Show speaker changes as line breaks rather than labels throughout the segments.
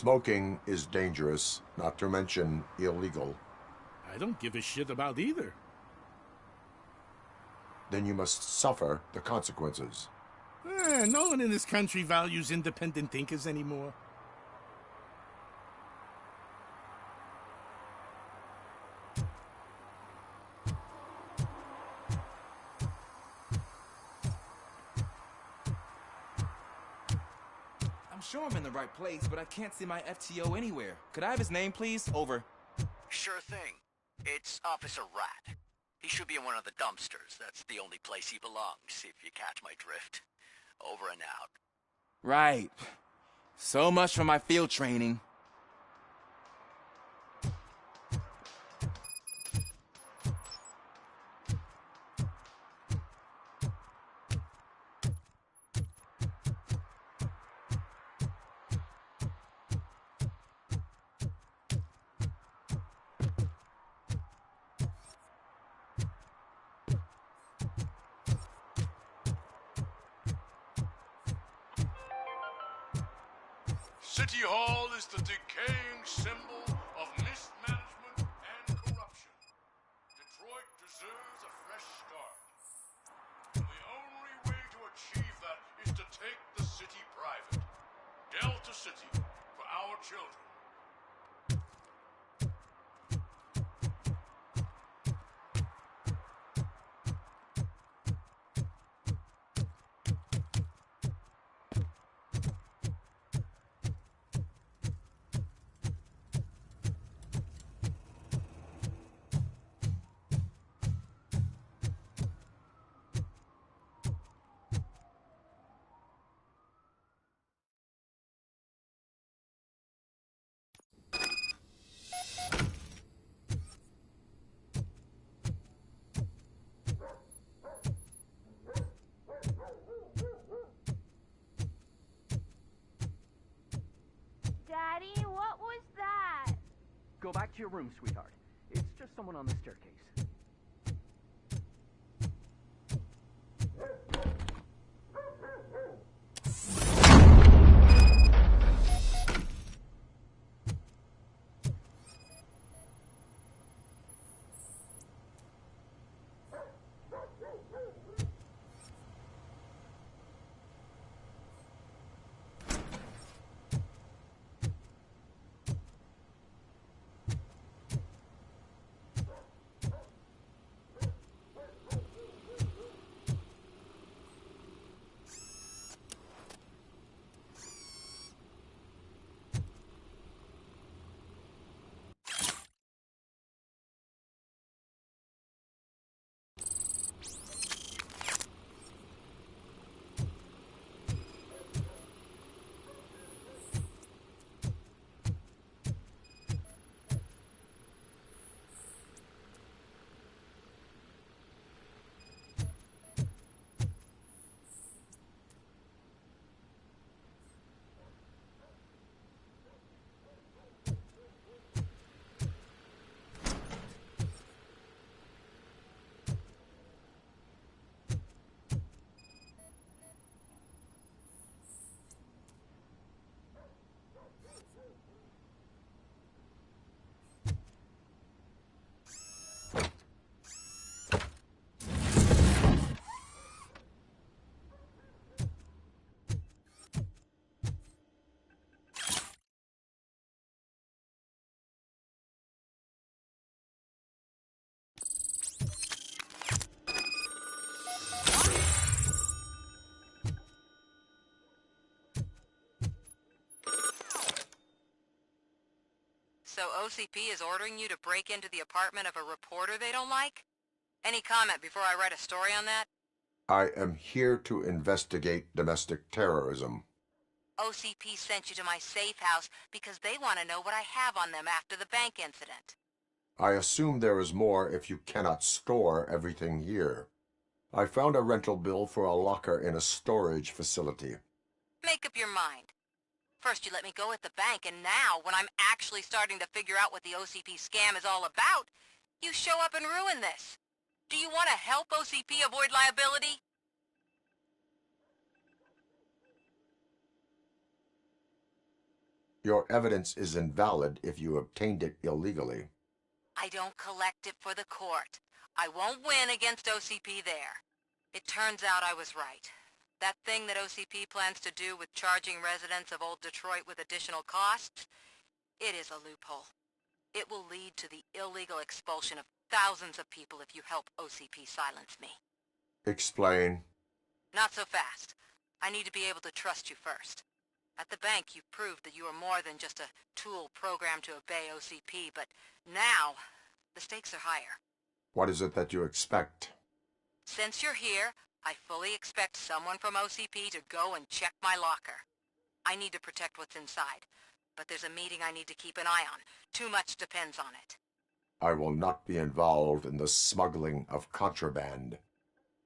Smoking is dangerous, not to mention illegal.
I don't give a shit about either.
Then you must suffer the consequences.
No one in this country values independent thinkers anymore.
I'm sure I'm in the right place, but I can't see my FTO anywhere. Could I have his name, please? Over.
Sure thing. It's Officer Rat. He should be in one of the dumpsters. That's the only place he belongs, if you catch my drift. Over and out.
Right. So much for my field training.
City Hall is the decaying symbol of mismanagement and corruption. Detroit deserves a fresh start. And the only way to achieve that is to take the city private. Delta City, for our children.
Daddy, what was that?
Go back to your room, sweetheart. It's just someone on the staircase.
So OCP is ordering you to break into the apartment of a reporter they don't like? Any comment before I write a story on that?
I am here to investigate domestic terrorism.
OCP sent you to my safe house because they want to know what I have on them after the bank incident.
I assume there is more if you cannot store everything here. I found a rental bill for a locker in a storage facility.
Make up your mind. First you let me go at the bank, and now, when I'm actually starting to figure out what the OCP scam is all about, you show up and ruin this. Do you want to help OCP avoid liability?
Your evidence is invalid if you obtained it illegally.
I don't collect it for the court. I won't win against OCP there. It turns out I was right. That thing that OCP plans to do with charging residents of Old Detroit with additional costs, it is a loophole. It will lead to the illegal expulsion of thousands of people if you help OCP silence me.
Explain.
Not so fast. I need to be able to trust you first. At the bank, you've proved that you are more than just a tool programmed to obey OCP, but now, the stakes are higher.
What is it that you expect?
Since you're here, I fully expect someone from OCP to go and check my locker. I need to protect what's inside, but there's a meeting I need to keep an eye on. Too much depends on it.
I will not be involved in the smuggling of contraband.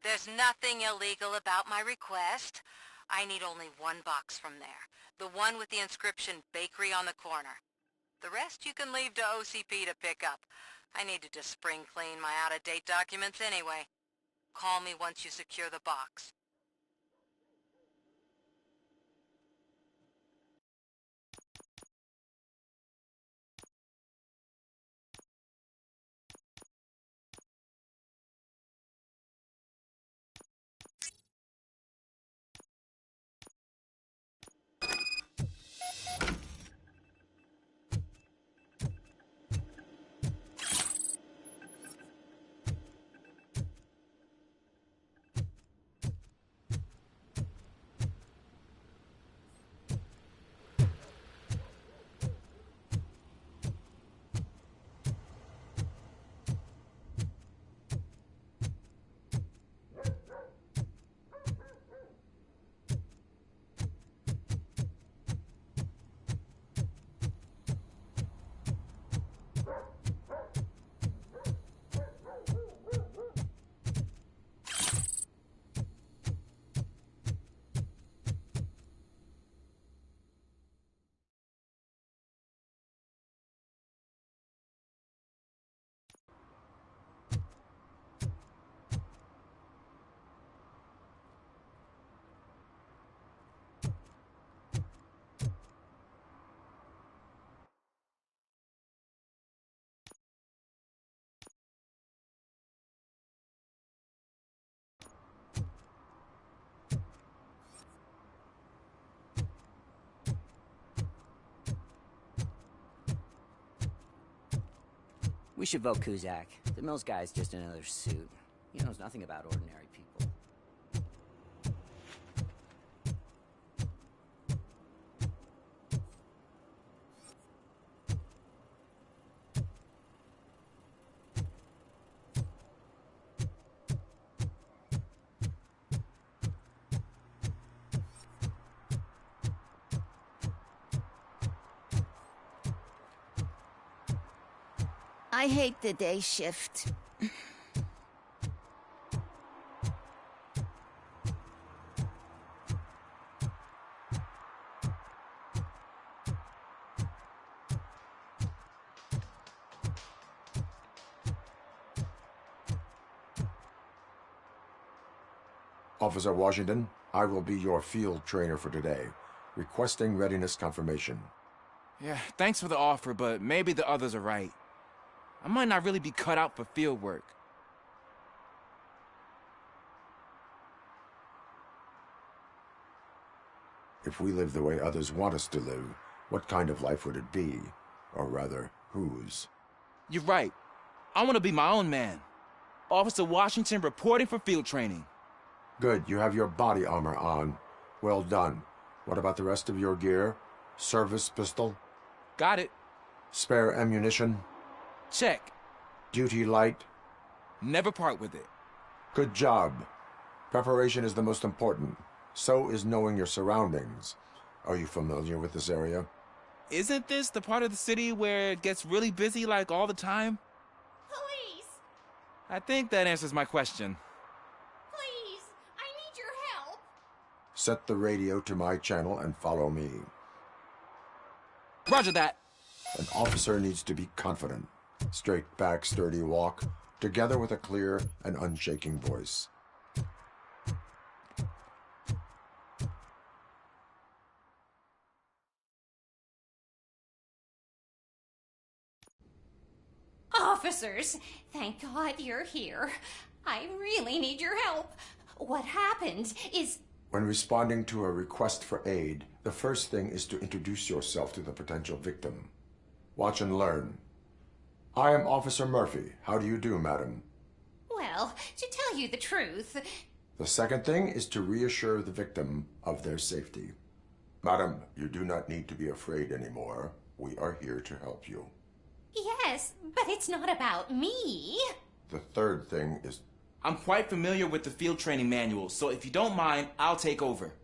There's nothing illegal about my request. I need only one box from there. The one with the inscription Bakery on the corner. The rest you can leave to OCP to pick up. I need to just spring clean my out-of-date documents anyway. Call me once you secure the box.
We should vote Kuzak. The Mills guy's just another suit. He knows nothing about ordinary people.
I hate the day shift.
Officer Washington, I will be your field trainer for today. Requesting readiness confirmation.
Yeah, thanks for the offer, but maybe the others are right. I might not really be cut out for field work.
If we live the way others want us to live, what kind of life would it be? Or rather, whose?
You're right. I want to be my own man. Officer Washington reporting for field training.
Good, you have your body armor on. Well done. What about the rest of your gear? Service pistol?
Got it.
Spare ammunition?
Check.
Duty light?
Never part with it.
Good job. Preparation is the most important. So is knowing your surroundings. Are you familiar with this area?
Isn't this the part of the city where it gets really busy like all the time?
Police!
I think that answers my question.
Please! I need your help!
Set the radio to my channel and follow me.
Roger that.
An officer needs to be confident. Straight back, sturdy walk, together with a clear and unshaking voice.
officers. Thank God you're here. I really need your help. What happened is...
When responding to a request for aid, the first thing is to introduce yourself to the potential victim. Watch and learn. I am Officer Murphy. How do you do, madam?
Well, to tell you the truth...
The second thing is to reassure the victim of their safety. Madam, you do not need to be afraid anymore. We are here to help you.
Yes, but it's not about me.
The third thing is...
I'm quite familiar with the field training manual, so if you don't mind, I'll take over.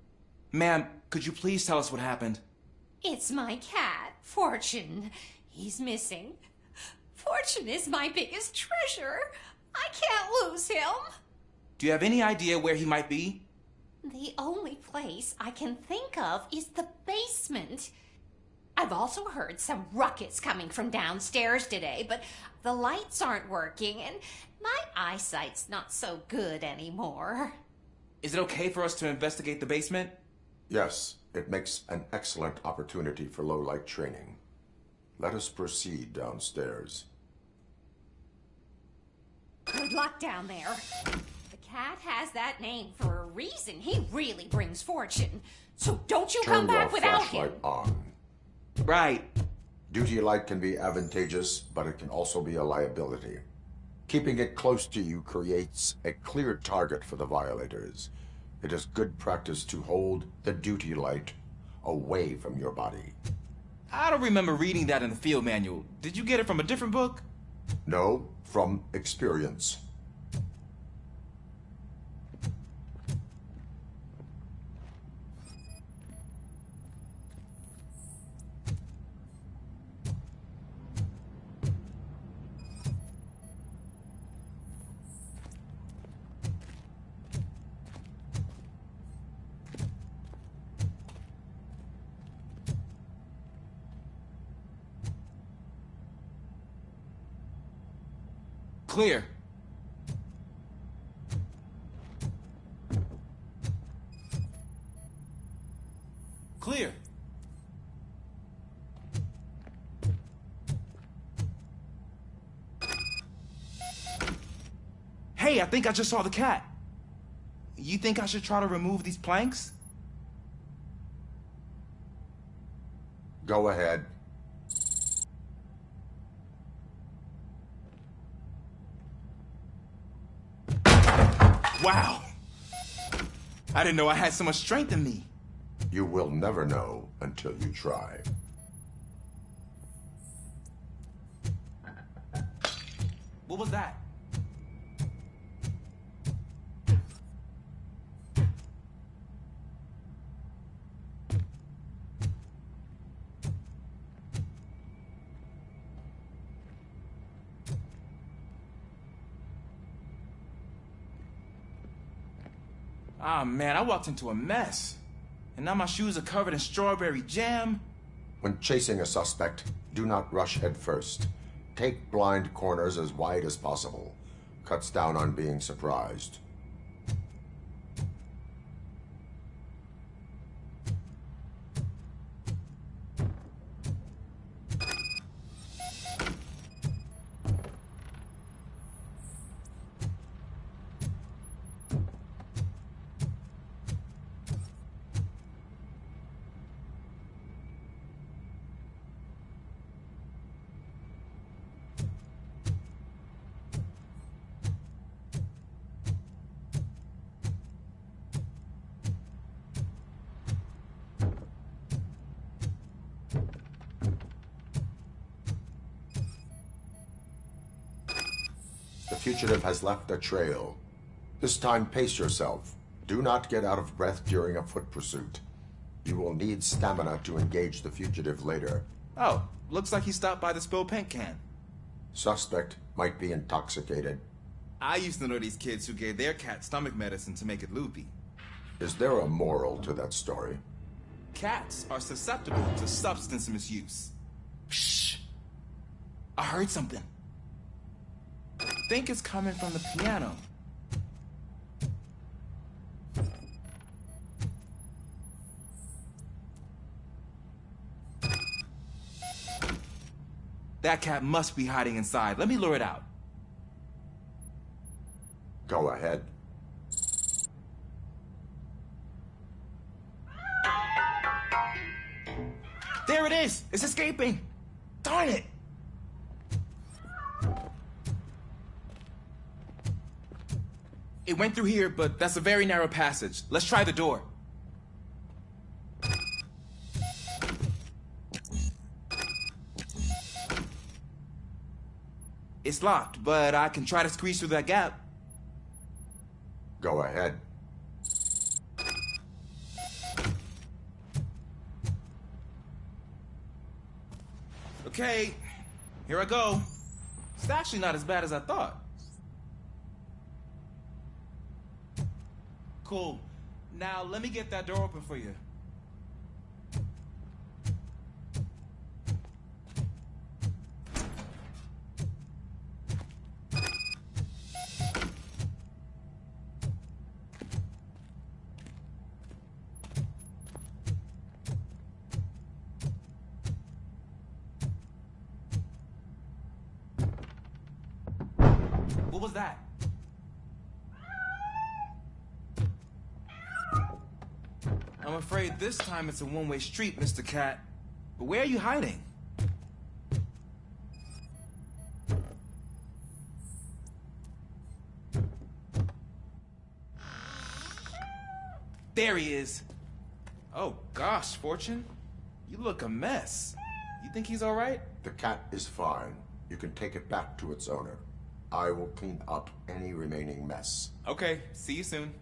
Ma'am, could you please tell us what happened?
It's my cat, Fortune. He's missing. Fortune is my biggest treasure. I can't lose him.
Do you have any idea where he might be?
The only place I can think of is the basement. I've also heard some ruckus coming from downstairs today, but the lights aren't working and my eyesight's not so good anymore.
Is it okay for us to investigate the basement?
Yes, it makes an excellent opportunity for low-light training. Let us proceed downstairs.
Good luck down there. The cat has that name for a reason. He really brings fortune. So don't you come back without him.
Turn your flashlight on.
Right.
Duty light can be advantageous, but it can also be a liability. Keeping it close to you creates a clear target for the violators. It is good practice to hold the duty light away from your body.
I don't remember reading that in the field manual. Did you get it from a different book?
No, from experience.
Clear. Clear. Hey, I think I just saw the cat. You think I should try to remove these planks?
Go ahead.
Wow. I didn't know I had so much strength in me.
You will never know until you try.
What was that? Ah, man, I walked into a mess. And now my shoes are covered in strawberry jam.
When chasing a suspect, do not rush head first. Take blind corners as wide as possible. Cuts down on being surprised. The fugitive has left a trail. This time, pace yourself. Do not get out of breath during a foot pursuit. You will need stamina to engage the fugitive later.
Oh, looks like he stopped by the spilled paint can.
Suspect might be intoxicated.
I used to know these kids who gave their cat stomach medicine to make it loopy.
Is there a moral to that story?
Cats are susceptible to substance misuse. Shh! I heard something. I think it's coming from the piano. That cat must be hiding inside. Let me lure it out.
Go ahead.
There it is! It's escaping! Darn it! It went through here, but that's a very narrow passage. Let's try the door. It's locked, but I can try to squeeze through that gap.
Go ahead.
Okay, here I go. It's actually not as bad as I thought. Cool. Now let me get that door open for you. What was that? I'm afraid this time it's a one-way street, Mr. Cat. But where are you hiding? There he is. Oh gosh, Fortune. You look a mess. You think he's all right?
The cat is fine. You can take it back to its owner. I will clean up any remaining mess.
Okay, see you soon.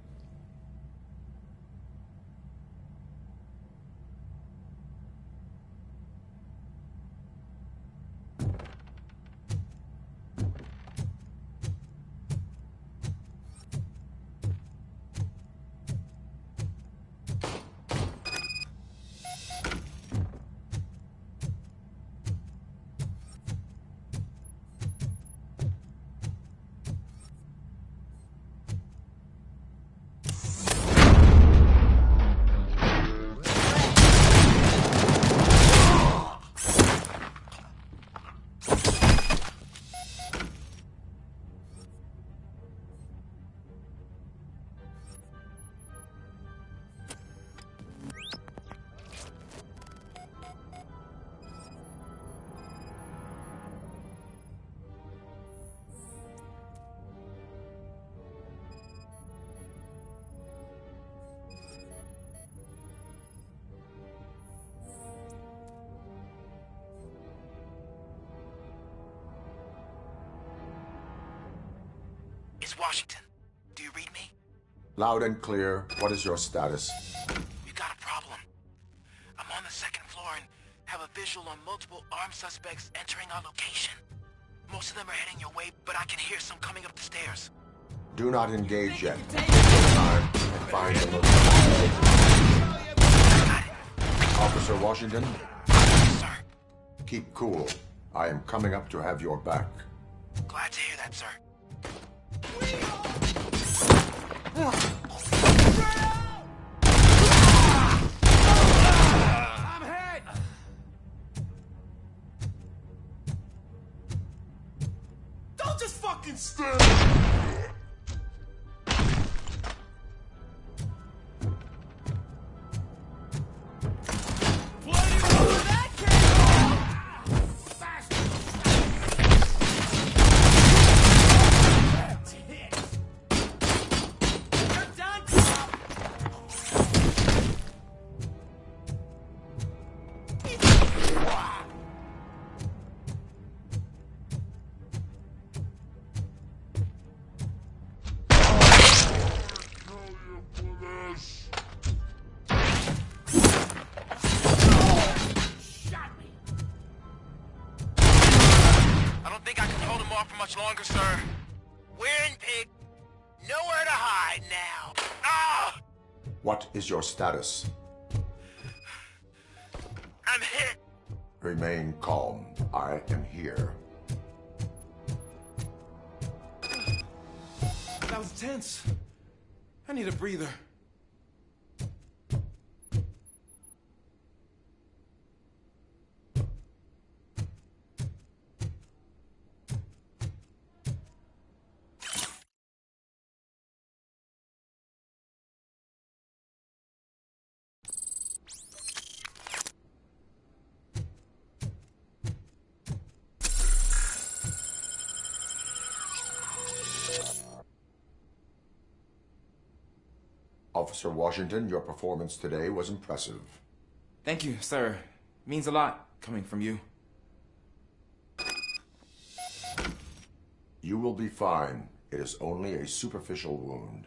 It's Washington. Do you read me?
Loud and clear. What is your status?
We've got a problem. I'm on the second floor and have a visual on multiple armed suspects entering our location. Most of them are heading your way, but I can hear some coming up the stairs.
Do not engage yet. Take time and find the location.
Got it.
Officer Washington,
Yes, sir.
keep cool. I am coming up to have your back.
Glad to hear that, sir.
I'm hit! Don't just fucking stand!
Much longer, sir. We're in, pig. Nowhere to hide now. Ah!
What is your status?
I'm hit.
Remain calm. I am here.
That was tense. I need a breather.
Officer Washington, your performance today was impressive.
Thank you, sir. Means a lot coming from you.
You will be fine. It is only a superficial wound.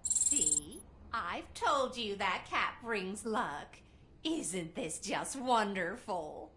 See? I've told you that cap brings luck. Isn't this just wonderful?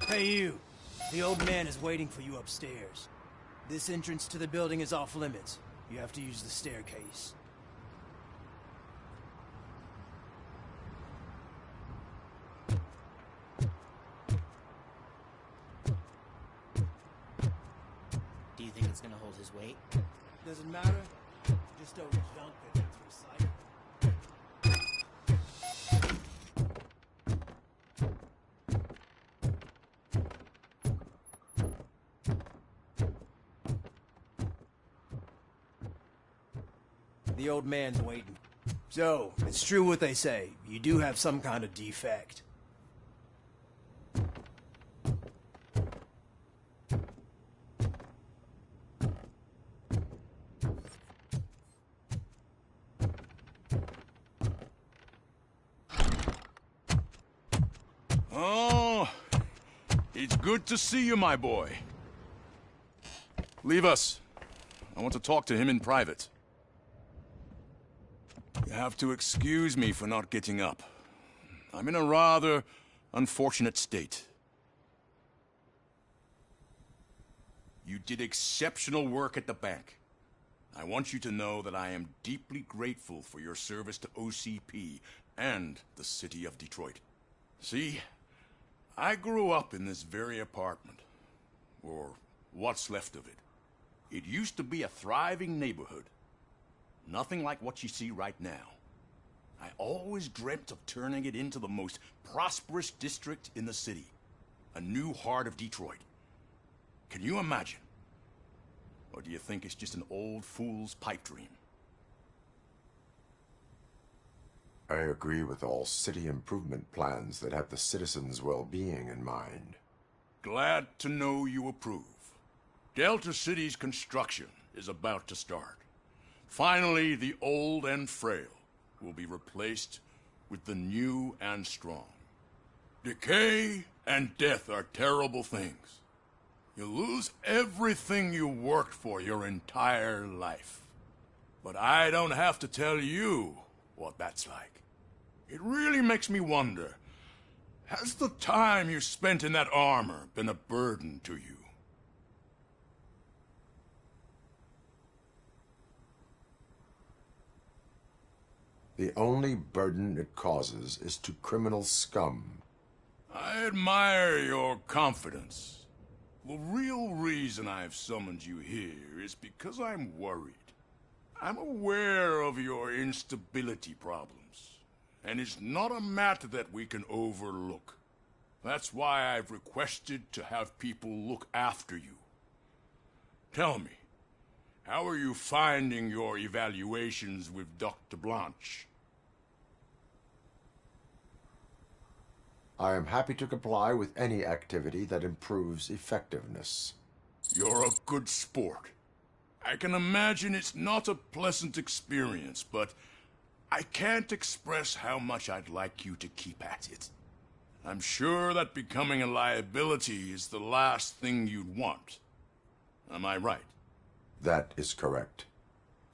Hey you! The old man is waiting for you upstairs. This entrance to the building is off limits. You have to use the staircase.
Do you think it's gonna hold his weight?
Doesn't matter. Just don't junk it into recycle. The old man's waiting. So, it's true what they say. You do have some kind of defect.
Oh, it's good to see you, my boy. Leave us. I want to talk to him in private. You have to excuse me for not getting up. I'm in a rather unfortunate state. You did exceptional work at the bank. I want you to know that I am deeply grateful for your service to OCP and the city of Detroit. See, I grew up in this very apartment, or what's left of it. It used to be a thriving neighborhood. Nothing like what you see right now. I always dreamt of turning it into the most prosperous district in the city. A new heart of Detroit. Can you imagine? Or do you think it's just an old fool's pipe dream?
I agree with all city improvement plans that have the citizens' well-being in mind.
Glad to know you approve. Delta City's construction is about to start. Finally, the old and frail will be replaced with the new and strong. Decay and death are terrible things. You lose everything you worked for your entire life. But I don't have to tell you what that's like. It really makes me wonder, has the time you spent in that armor been a burden to you?
The only burden it causes is to criminal scum.
I admire your confidence. The real reason I've summoned you here is because I'm worried. I'm aware of your instability problems, and it's not a matter that we can overlook. That's why I've requested to have people look after you. Tell me, how are you finding your evaluations with Dr. Blanche?
I am happy to comply with any activity that improves effectiveness.
You're a good sport. I can imagine it's not a pleasant experience, but I can't express how much I'd like you to keep at it. I'm sure that becoming a liability is the last thing you'd want. Am I right?
That is correct.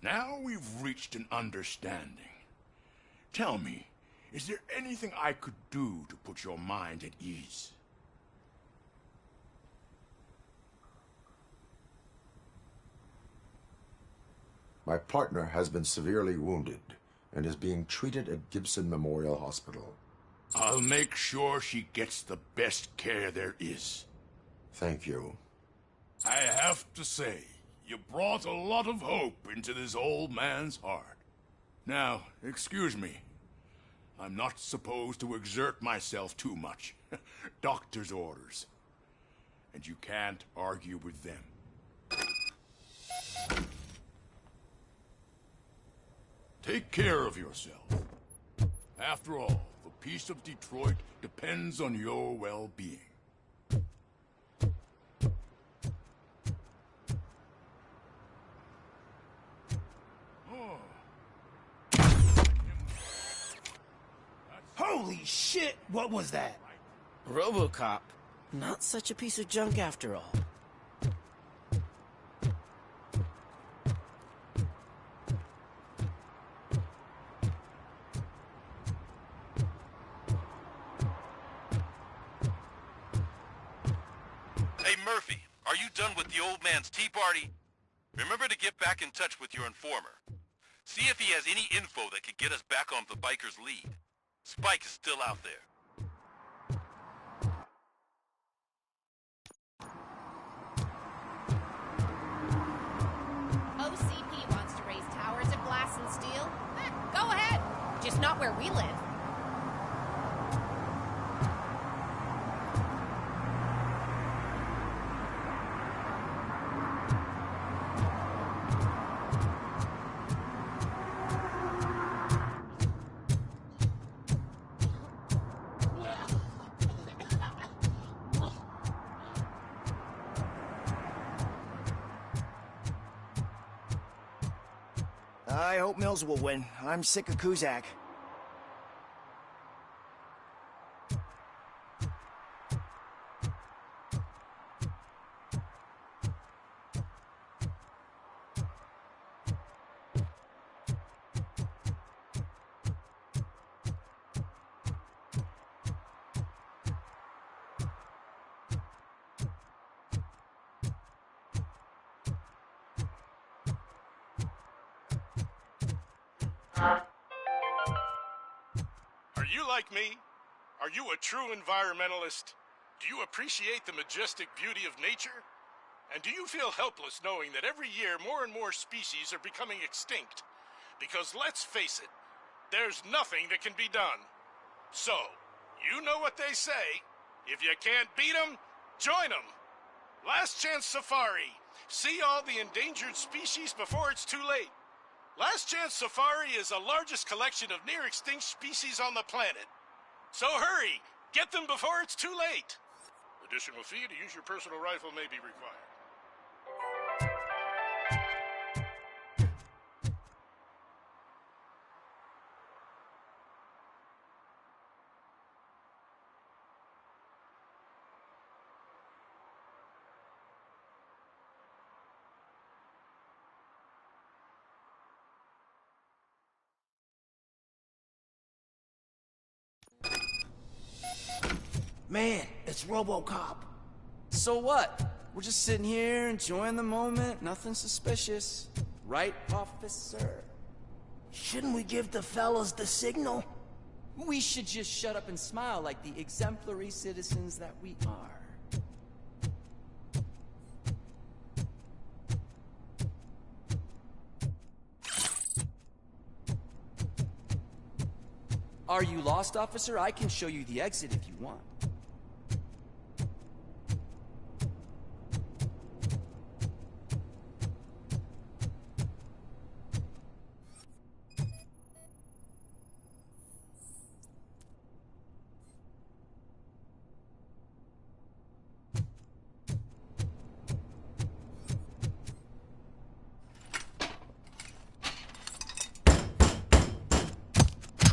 Now we've reached an understanding. Tell me, is there anything I could do to put your mind at ease?
My partner has been severely wounded and is being treated at Gibson Memorial Hospital.
I'll make sure she gets the best care there is.
Thank you.
I have to say, you brought a lot of hope into this old man's heart. Now, excuse me. I'm not supposed to exert myself too much. Doctor's orders. And you can't argue with them. Take care of yourself. After all, the peace of Detroit depends on your well-being.
Holy shit! What was that?
RoboCop. Not such a piece of junk after all.
Hey, Murphy, are you done with the old man's tea party? Remember to get back in touch with your informer. See if he has any info that could get us back on the biker's lead. Spike is still out there.
OCP wants to raise towers of glass and steel. Go ahead. Just not where we live.
I hope Mills will win. I'm sick of Kuzak.
Are you like me? Are you a true environmentalist? Do you appreciate the majestic beauty of nature? And do you feel helpless knowing that every year more and more species are becoming extinct? Because let's face it, there's nothing that can be done. So, you know what they say. If you can't beat 'em, join 'em. Last Chance Safari. See all the endangered species before it's too late. Last Chance Safari is the largest collection of near-extinct species on the planet. So hurry! Get them before it's too late! Additional fee to use your personal rifle may be required.
Man, it's RoboCop.
So what? We're just sitting here enjoying the moment. Nothing suspicious. Right, officer?
Shouldn't we give the fellas the signal?
We should just shut up and smile like the exemplary citizens that we are. Are you lost, officer? I can show you the exit if you want.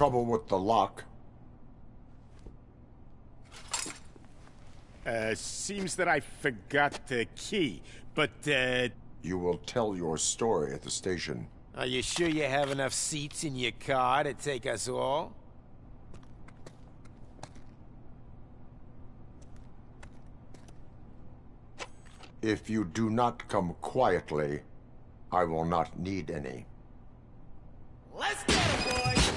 trouble with the lock?
Seems that I forgot the key, but,
You will tell your story at the station.
Are you sure you have enough seats in your car to take us all?
If you do not come quietly, I will not need any.
Let's get it, boys!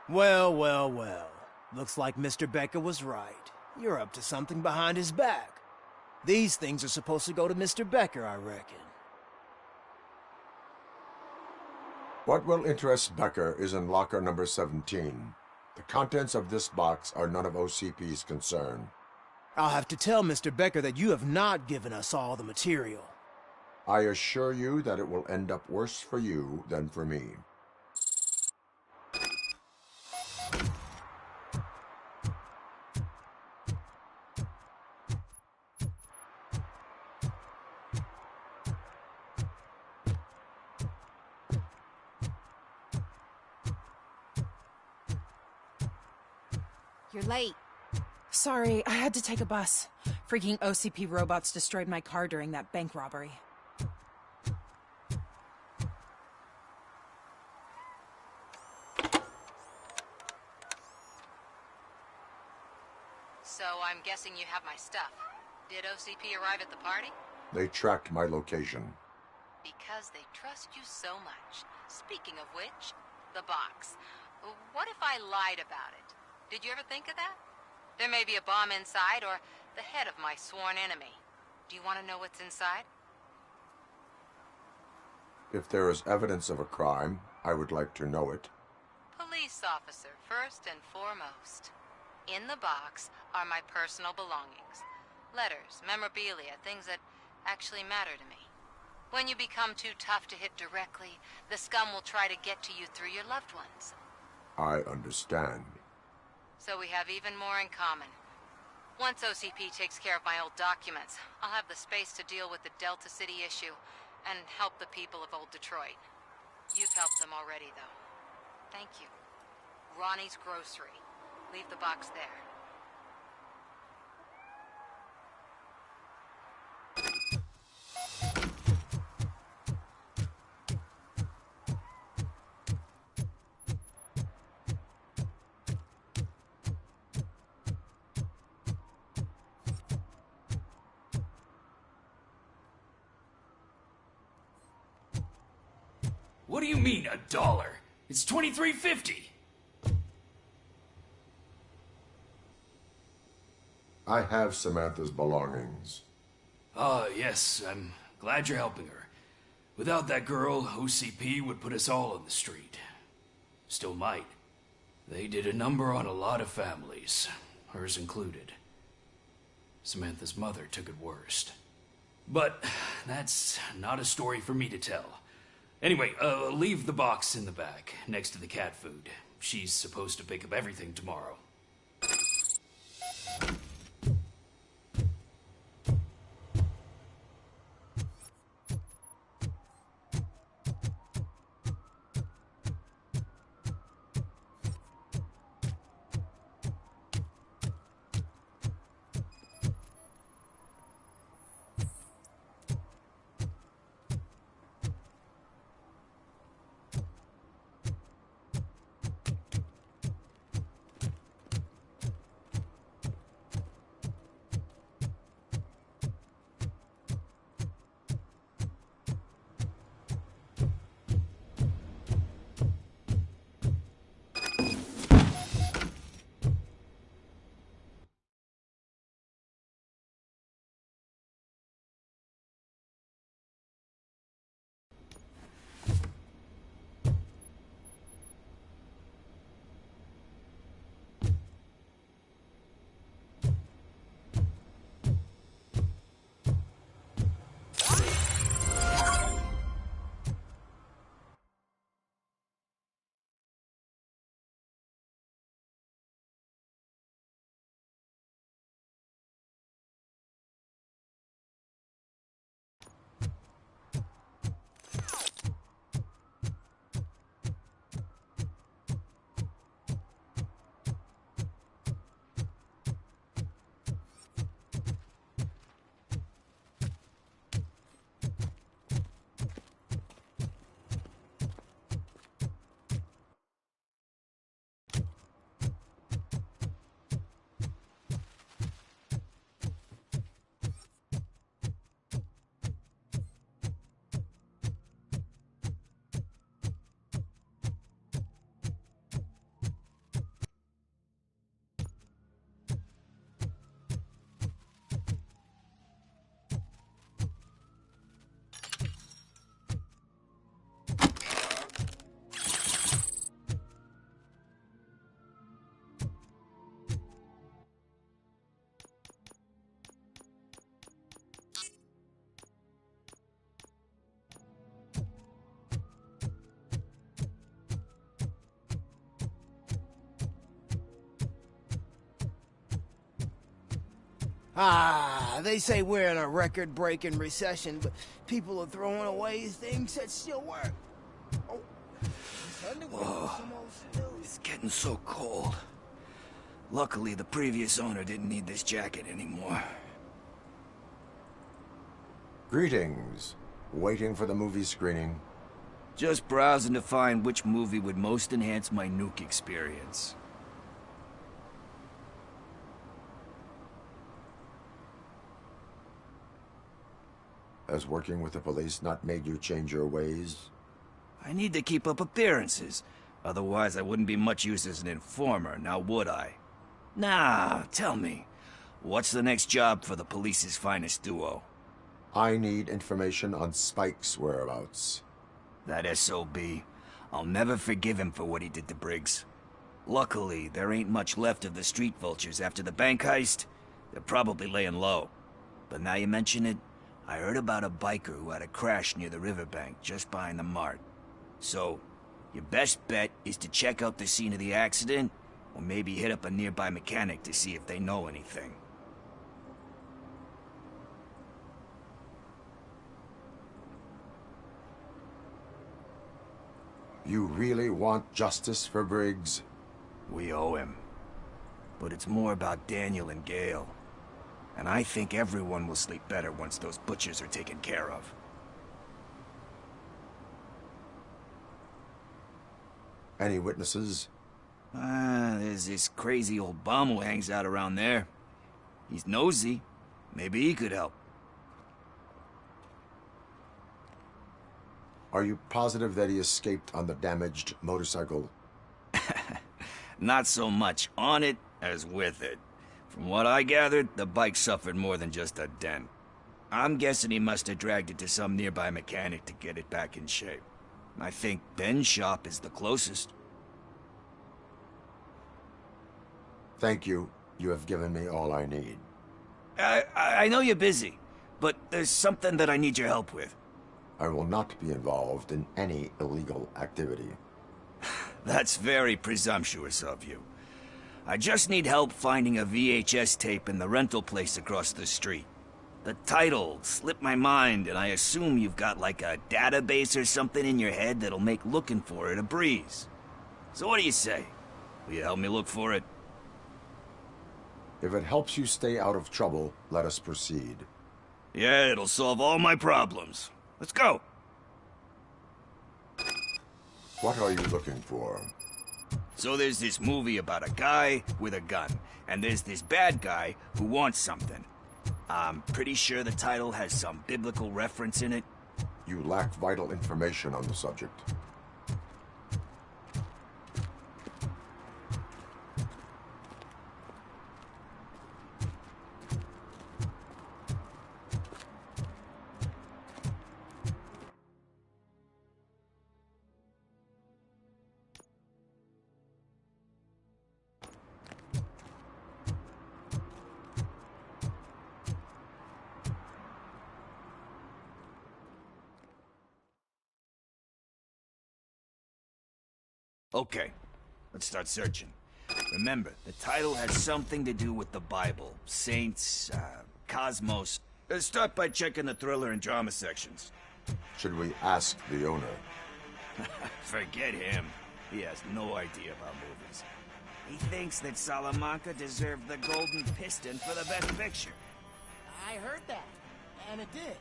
Well, well, well. Looks like Mr. Becker was right. You're up to something behind his back. These things are supposed to go to Mr. Becker, I reckon.
What will interest Becker is in locker number 17. The contents of this box are none of OCP's concern.
I'll have to tell Mr. Becker that you have not given us all the material.
I assure you that it will end up worse for you than for me.
You're late. Sorry, I had to take a bus. Freaking OCP robots destroyed my car during that bank robbery.
So I'm guessing you have my stuff. Did OCP arrive at the party?
They tracked my location.
Because they trust you so much. Speaking of which, the box. What if I lied about it? Did you ever think of that? There may be a bomb inside, or the head of my sworn enemy. Do you want to know what's inside?
If there is evidence of a crime, I would like to know it.
Police officer, first and foremost. In the box are my personal belongings. Letters, memorabilia, things that actually matter to me. When you become too tough to hit directly, the scum will try to get to you through your loved ones.
I understand.
So we have even more in common. Once OCP takes care of my old documents, I'll have the space to deal with the Delta City issue and help the people of old Detroit. You've helped them already, though. Thank you. Ronnie's Grocery. Leave the box there.
What do you mean, $1? It's $23.50.
I have Samantha's belongings.
Ah, yes, I'm glad you're helping her. Without that girl, OCP would put us all on the street. Still might. They did a number on a lot of families, hers included. Samantha's mother took it worst. But that's not a story for me to tell. Anyway, leave the box in the back, next to the cat food. She's supposed to pick up everything tomorrow.
Ah, they say we're in a record-breaking recession, but people are throwing away things that still work.
Oh, it's getting so cold. Luckily, the previous owner didn't need this jacket anymore.
Greetings. Waiting for the movie screening.
Just browsing to find which movie would most enhance my nuke experience.
Has working with the police not made you change your ways?
I need to keep up appearances. Otherwise, I wouldn't be much use as an informer, now would I? Nah, tell me. What's the next job for the police's finest duo?
I need information on Spike's whereabouts.
That SOB. I'll never forgive him for what he did to Briggs. Luckily, there ain't much left of the street vultures after the bank heist. They're probably laying low. But now you mention it, I heard about a biker who had a crash near the riverbank, just behind the mart. So, Your best bet is to check out the scene of the accident, or maybe hit up a nearby mechanic to see if they know anything.
You really want justice for Briggs?
We owe him. But it's more about Daniel and Gale. And I think everyone will sleep better once those butchers are taken care of.
Any witnesses?
There's this crazy old bum who hangs out around there. He's nosy. Maybe he could help.
Are you positive that he escaped on the damaged motorcycle?
Not so much on it as with it. From what I gathered, the bike suffered more than just a dent. I'm guessing he must have dragged it to some nearby mechanic to get it back in shape. I think Ben's shop is the closest.
Thank you. You have given me all I need.
I know you're busy, but there's something that I need your help with.
I will not be involved in any illegal activity.
That's very presumptuous of you. I just need help finding a VHS tape in the rental place across the street. The title slipped my mind, and I assume you've got like a database or something in your head that'll make looking for it a breeze. So what do you say? Will you help me look for it?
If it helps you stay out of trouble, let us proceed.
Yeah, it'll solve all my problems. Let's go.
What are you looking for?
So there's this movie about a guy with a gun, and there's this bad guy who wants something. I'm pretty sure the title has some biblical reference in it.
You lack vital information on the subject.
Okay, let's start searching. Remember, the title has something to do with the Bible, saints, cosmos. Let's start by checking the thriller and drama sections.
Should we ask the owner?
Forget him. He has no idea about movies. He thinks that Salamanca deserved the Golden Piston for the Best Picture.
I heard that, and it did.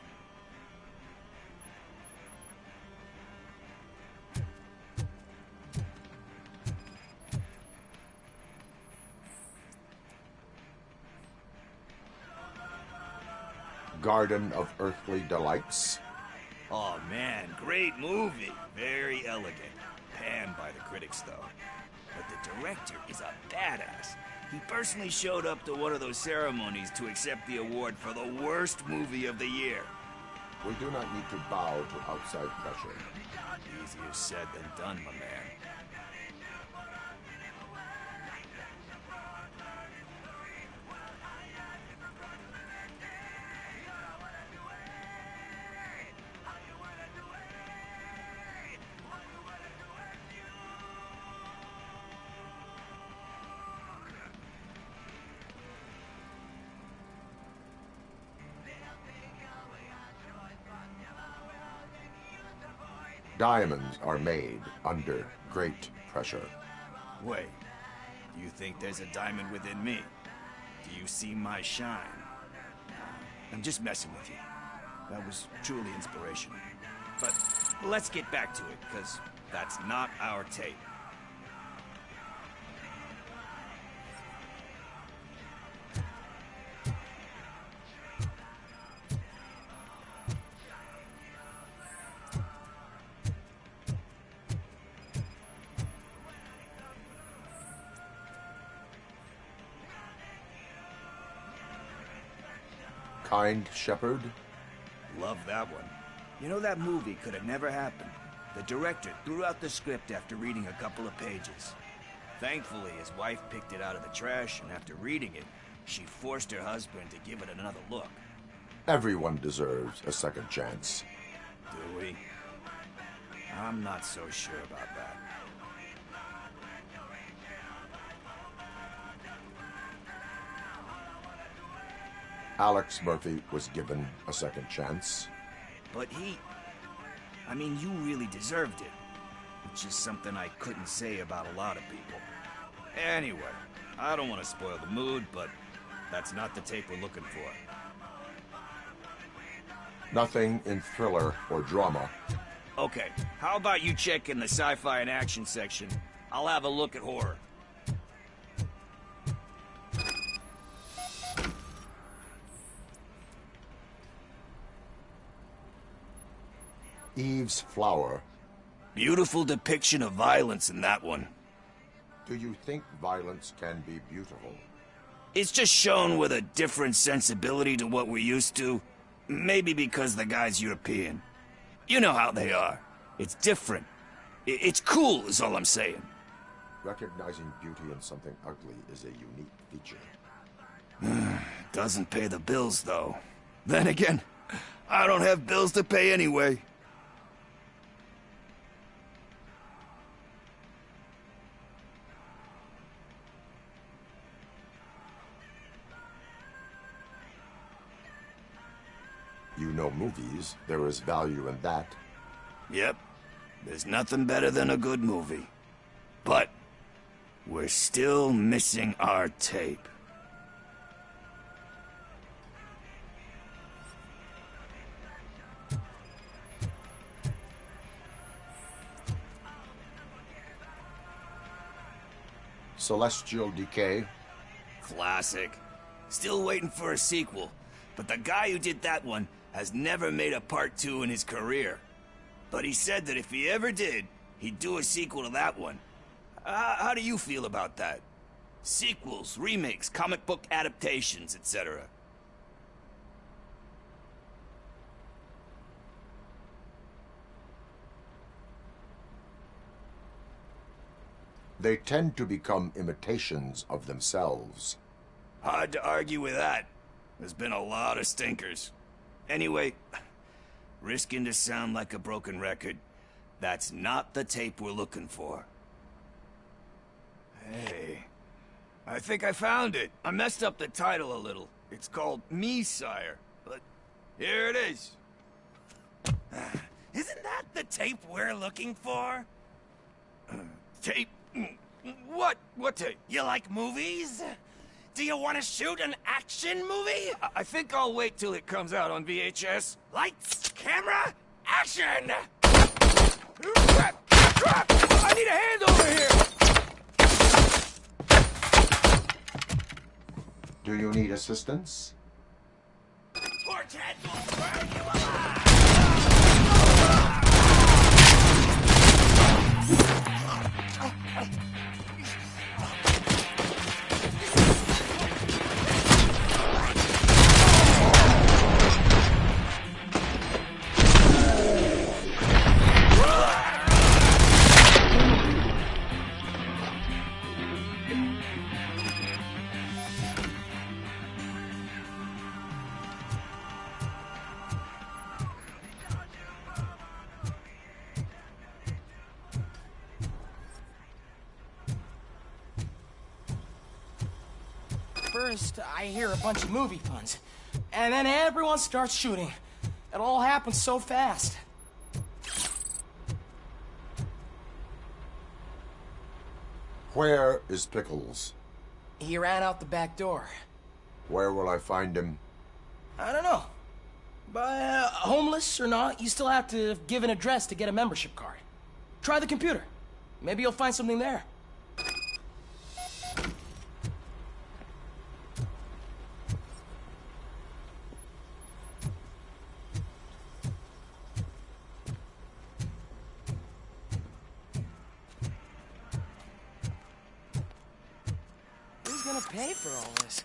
Garden of Earthly Delights?
Oh man, great movie. Very elegant. Panned by the critics though. But the director is a badass. He personally showed up to one of those ceremonies to accept the award for the worst movie of the year.
We do not need to bow to outside pressure.
Easier said than done, my man.
Diamonds are made under great pressure.
Wait, you think there's a diamond within me? Do you see my shine? I'm just messing with you. That was truly inspirational. But let's get back to it, because that's not our tape.
Kind Shepherd?
Love that one. You know, that movie could have never happened. The director threw out the script after reading a couple of pages. Thankfully, his wife picked it out of the trash, and after reading it, she forced her husband to give it another look.
Everyone deserves a second chance.
Do we? I'm not so sure about that.
Alex Murphy was given a second chance.
But I mean, you really deserved it. Which is something I couldn't say about a lot of people. Anyway, I don't want to spoil the mood, but that's not the tape we're looking for.
Nothing in thriller or drama.
Okay, how about you check in the sci-fi and action section? I'll have a look at horror.
Eve's Flower.
Beautiful depiction of violence in that one.
Do you think violence can be beautiful?
It's just shown with a different sensibility to what we're used to. Maybe because the guy's European. You know how they are. It's different. It's cool, is all I'm saying.
Recognizing beauty in something ugly is a unique feature.
Doesn't pay the bills, though. Then again, I don't have bills to pay anyway.
You know movies, there is value in that.
Yep, there's nothing better than a good movie. But we're still missing our tape.
Celestial Decay.
Classic. Still waiting for a sequel, but the guy who did that one has never made a part 2 in his career. But he said that if he ever did, he'd do a sequel to that one. How do you feel about that? Sequels, remakes, comic book adaptations, etc.
They tend to become imitations of themselves.
Hard to argue with that. There's been a lot of stinkers. Anyway, risking to sound like a broken record, that's not the tape we're looking for. Hey, I think I found it. I messed up the title a little. It's called Me, Sire, but here it is.
Isn't that the tape we're looking for?
Tape? What? What tape?
You like movies? Do you want to shoot an action movie?
I think I'll wait till it comes out on VHS.
Lights, camera, action!
Crap! Crap! I need a hand over here!
Do you need assistance?
Torch heads will burn you alive!
First, I hear a bunch of movie puns, and then everyone starts shooting. It all happens so fast.
Where is Pickles?
He ran out the back door.
Where will I find him?
I don't know. But homeless or not, you still have to give an address to get a membership card. Try the computer. Maybe you'll find something there. Who's gonna pay for all this?